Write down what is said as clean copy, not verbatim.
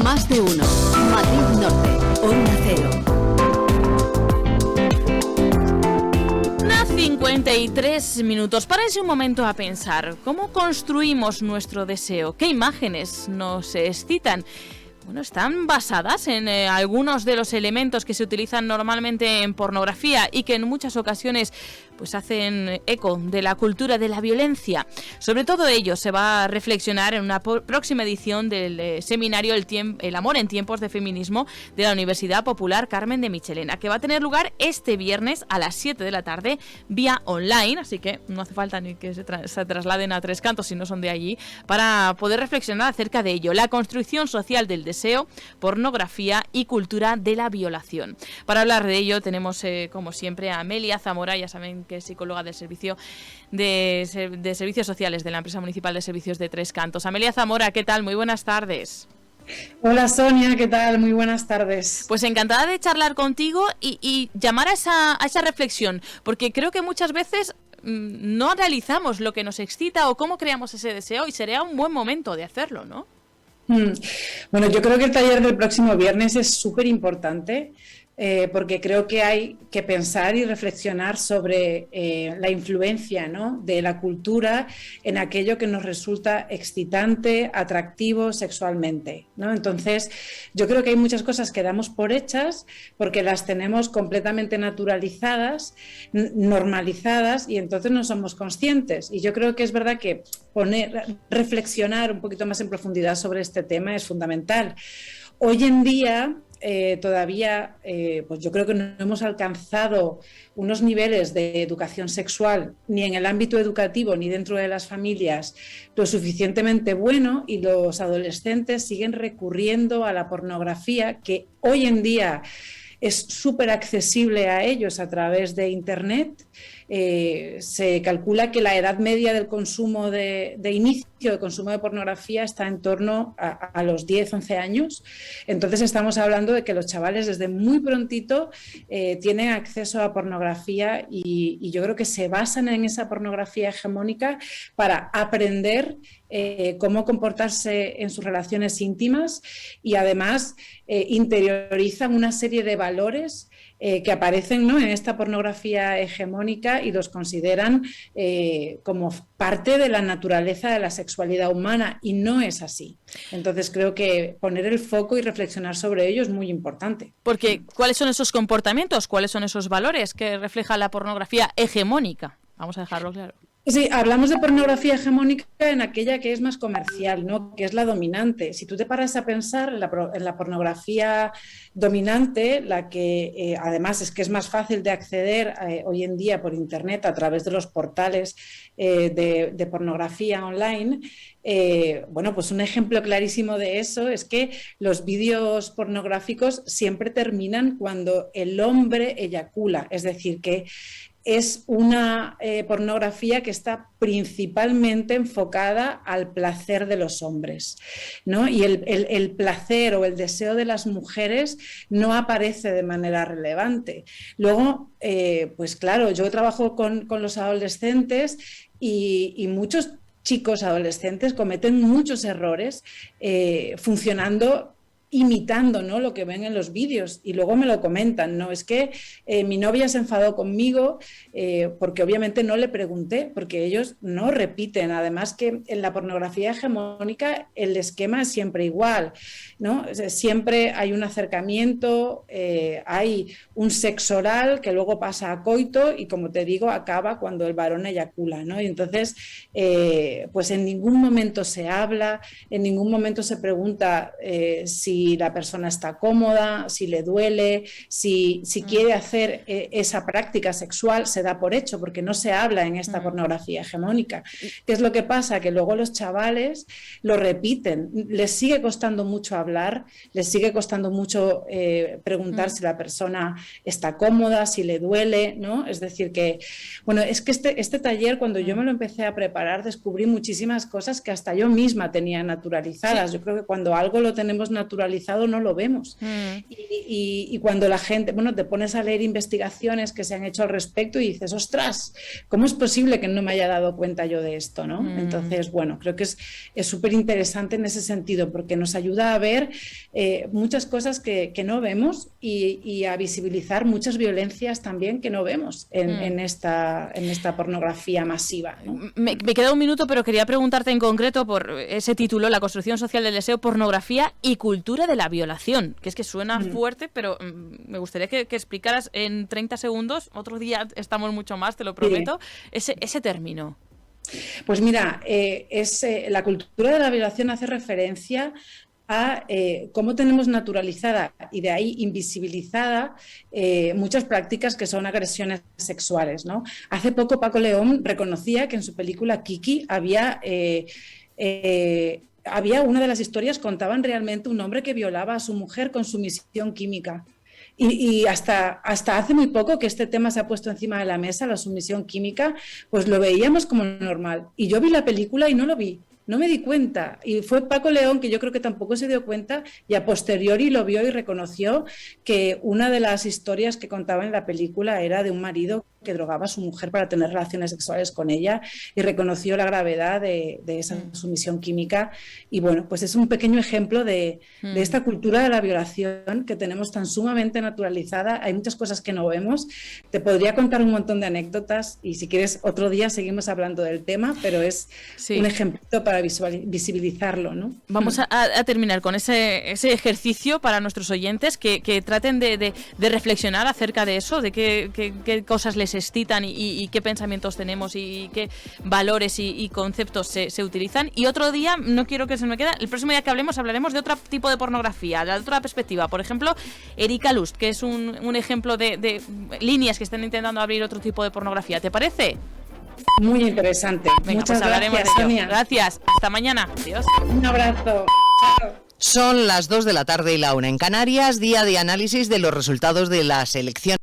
Más de uno. Madrid Norte. Onda Cero. 53 minutos. Párense un momento a pensar. ¿Cómo construimos nuestro deseo? ¿Qué imágenes nos excitan? Bueno, están basadas en algunos de los elementos que se utilizan normalmente en pornografía y que en muchas ocasiones pues hacen eco de la cultura de la violencia. Sobre todo ello se va a reflexionar en una próxima edición del seminario El amor en tiempos de feminismo de la Universidad Popular Carmen de Michelena, que va a tener lugar este viernes a las 7 de la tarde vía online, así que no hace falta ni que se trasladen a Tres Cantos si no son de allí, para poder reflexionar acerca de ello, la construcción social del deseo, pornografía y cultura de la violación. Para hablar de ello tenemos, como siempre, a Amelia Zamora, ya saben que es psicóloga del servicio de servicios sociales de la empresa municipal de servicios de Tres Cantos. Amelia Zamora, ¿qué tal? Muy buenas tardes. Hola Sonia, ¿qué tal? Muy buenas tardes. Pues encantada de charlar contigo y llamar a esa reflexión, porque creo que muchas veces no analizamos lo que nos excita o cómo creamos ese deseo, y sería un buen momento de hacerlo, ¿no? Bueno, yo creo que el taller del próximo viernes es súper importante. Porque creo que hay que pensar y reflexionar sobre la influencia, ¿no?, de la cultura en aquello que nos resulta excitante, atractivo sexualmente, ¿no? Entonces, yo creo que hay muchas cosas que damos por hechas porque las tenemos completamente naturalizadas, normalizadas, y entonces no somos conscientes. Y yo creo que es verdad que reflexionar un poquito más en profundidad sobre este tema es fundamental. Hoy en día todavía pues yo creo que no hemos alcanzado unos niveles de educación sexual ni en el ámbito educativo ni dentro de las familias lo suficientemente bueno, y los adolescentes siguen recurriendo a la pornografía, que hoy en día es súper accesible a ellos a través de Internet. Se calcula que la edad media del consumo de inicio de consumo de pornografía está en torno a los 10-11 años. Entonces estamos hablando de que los chavales desde muy prontito tienen acceso a pornografía, y yo creo que se basan en esa pornografía hegemónica para aprender cómo comportarse en sus relaciones íntimas, y además interiorizan una serie de valores que aparecen, ¿no?, en esta pornografía hegemónica, y los consideran como parte de la naturaleza de la sexualidad humana, y no es así. Entonces creo que poner el foco y reflexionar sobre ello es muy importante. Porque ¿cuáles son esos comportamientos? ¿Cuáles son esos valores que refleja la pornografía hegemónica? Vamos a dejarlo claro. Sí, hablamos de pornografía hegemónica en aquella que es más comercial, ¿no?, que es la dominante. Si tú te paras a pensar en la pornografía dominante, la que además es que es más fácil de acceder hoy en día por Internet a través de los portales de pornografía online, bueno, pues un ejemplo clarísimo de eso es que los vídeos pornográficos siempre terminan cuando el hombre eyacula, es decir, que es una pornografía que está principalmente enfocada al placer de los hombres, ¿no? Y el placer o el deseo de las mujeres no aparece de manera relevante. Luego, pues claro, yo trabajo con los adolescentes, y muchos chicos adolescentes cometen muchos errores imitando, ¿no?, lo que ven en los vídeos, y luego me lo comentan, ¿no? Es que mi novia se enfadó conmigo porque obviamente no le pregunté, porque ellos no repiten. Además que en la pornografía hegemónica el esquema es siempre igual, ¿no? Siempre hay un acercamiento, hay un sexo oral que luego pasa a coito, y como te digo, acaba cuando el varón eyacula, ¿no? Y entonces pues en ningún momento se habla, en ningún momento se pregunta si la persona está cómoda, si le duele, si quiere hacer esa práctica sexual. Se da por hecho porque no se habla en esta pornografía hegemónica. ¿Qué es lo que pasa? Que luego los chavales lo repiten, les sigue costando mucho hablar, les sigue costando mucho preguntar si la persona está cómoda, si le duele, ¿no? Es decir que, bueno, es que este taller, cuando yo me lo empecé a preparar, descubrí muchísimas cosas que hasta yo misma tenía naturalizadas. Sí. Yo creo que cuando algo lo tenemos naturalizado naturalizado no lo vemos. Y cuando la gente, bueno, te pones a leer investigaciones que se han hecho al respecto y dices, ostras, ¿cómo es posible que no me haya dado cuenta yo de esto, ¿no? Entonces, bueno, creo que es súper interesante en ese sentido, porque nos ayuda a ver muchas cosas que no vemos y a visibilizar muchas violencias también que no vemos en esta pornografía masiva, ¿no? Me queda un minuto, pero quería preguntarte en concreto por ese título, La construcción social del deseo, pornografía y cultura de la violación, que es que suena fuerte, pero me gustaría que explicaras en 30 segundos, otro día estamos mucho más, te lo prometo, ese término. Pues mira, la cultura de la violación hace referencia a cómo tenemos naturalizada y de ahí invisibilizada muchas prácticas que son agresiones sexuales, ¿no? Hace poco Paco León reconocía que en su película Kiki había una de las historias, contaban realmente un hombre que violaba a su mujer con sumisión química. Y hasta hace muy poco que este tema se ha puesto encima de la mesa, la sumisión química, pues lo veíamos como normal. Y yo vi la película y no lo vi. No me di cuenta, y fue Paco León, que yo creo que tampoco se dio cuenta, y a posteriori lo vio y reconoció que una de las historias que contaba en la película era de un marido que drogaba a su mujer para tener relaciones sexuales con ella, y reconoció la gravedad de esa sumisión química. Y bueno, pues es un pequeño ejemplo de esta cultura de la violación que tenemos tan sumamente naturalizada. Hay muchas cosas que no vemos. Te podría contar un montón de anécdotas, y si quieres otro día seguimos hablando del tema, pero es un ejemplito para visibilizarlo, ¿no? Vamos a terminar con ese ejercicio para nuestros oyentes que traten de reflexionar acerca de eso, de qué cosas les excitan y qué pensamientos tenemos y qué valores y conceptos se utilizan. Y otro día, no quiero que se me quede, el próximo día que hablaremos de otro tipo de pornografía, de otra perspectiva. Por ejemplo, Erika Lust, que es un ejemplo de líneas que están intentando abrir otro tipo de pornografía. ¿Te parece? Muy interesante. Venga, muchas pues gracias, de Sonia. Gracias. Hasta mañana. Adiós. Un abrazo. Chao. Son las 2 de la tarde y la 1 en Canarias, día de análisis de los resultados de las elecciones.